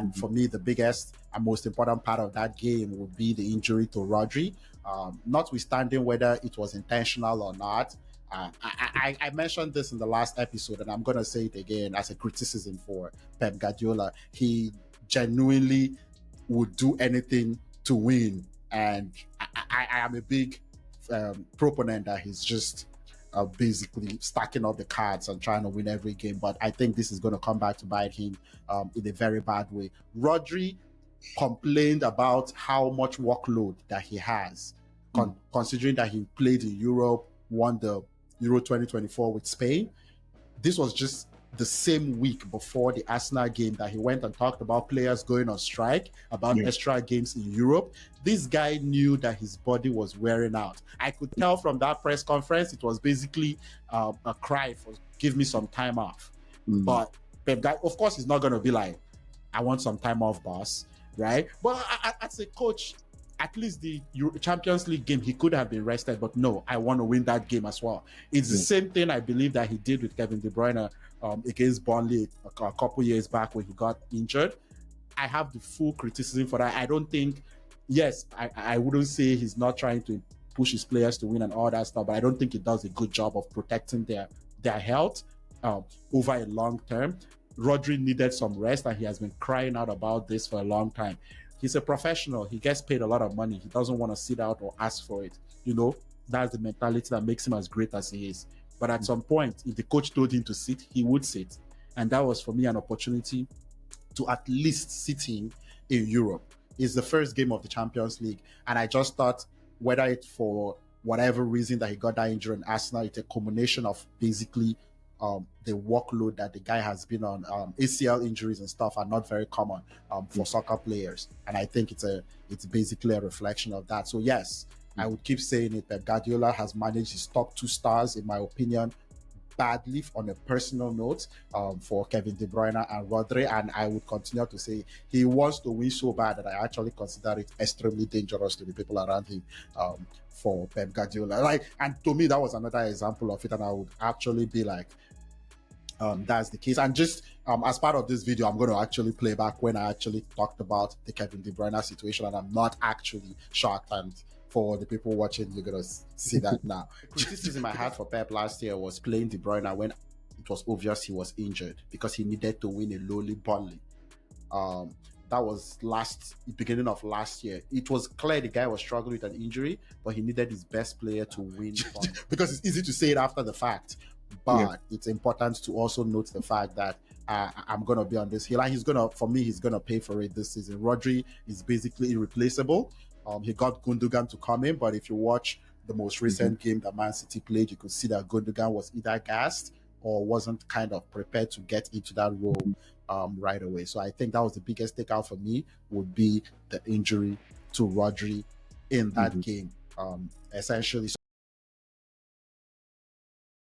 And for me, the biggest and most important part of that game would be the injury to Rodri. Notwithstanding whether it was intentional or not, I mentioned this in the last episode, and I'm going to say it again as a criticism for Pep Guardiola. He genuinely would do anything to win, and I am a big proponent that he's just basically stacking up the cards and trying to win every game. But I think this is going to come back to bite him in a very bad way. Rodri complained about how much workload that he has, considering that he played in Europe, won the Euro 2024 with Spain. This was just the same week before the Arsenal game that he went and talked about players going on strike, about extra games in Europe. This guy knew that his body was wearing out. I could tell from that press conference, it was basically a cry for give me some time off. But Pep Guy, of course, he's not going to be like, I want some time off, boss, right? But as a coach, at least the Champions League game, he could have been rested, but no, I want to win that game as well. It's the same thing I believe that he did with Kevin De Bruyne against Burnley a couple years back when he got injured. I have the full criticism for that. I don't think, yes, I wouldn't say he's not trying to push his players to win and all that stuff, but I don't think he does a good job of protecting their health over a long term. Rodri needed some rest, and he has been crying out about this for a long time. He's a professional. He gets paid a lot of money. He doesn't want to sit out or ask for it. You know, that's the mentality that makes him as great as he is. But at some point, if the coach told him to sit, he would sit. And that was, for me, an opportunity to at least sit in Europe. It's the first game of the Champions League. And I just thought, whether it's for whatever reason that he got that injury in Arsenal, it's a combination of basically the workload that the guy has been on. ACL injuries and stuff are not very common for soccer players, and I think it's basically a reflection of that. So yes, I would keep saying it, that Guardiola has managed his top 2 stars, in my opinion, badly on a personal note for Kevin De Bruyne and Rodri, and I would continue to say he wants to win so bad that I actually consider it extremely dangerous to the people around him for Pep Guardiola. And to me, that was another example of it, and I would actually be like, that's the case. And just as part of this video, I'm going to actually play back when I actually talked about the Kevin De Bruyne situation, and I'm not actually shocked. And for the people watching, you're going to see that now. The criticism I had for Pep last year was playing De Bruyne when it was obvious he was injured, because he needed to win a lowly Burnley. That was beginning of last year. It was clear the guy was struggling with an injury, but he needed his best player to win. Because it's easy to say it after the fact. But it's important to also note the fact that I'm going to be on this hill. And he's going to pay for it this season. Rodri is basically irreplaceable. He got Gundogan to come in, but if you watch the most recent game that Man City played, you could see that Gundogan was either gassed or wasn't kind of prepared to get into that role right away. So I think that was the biggest takeout for me, would be the injury to Rodri in that game, essentially.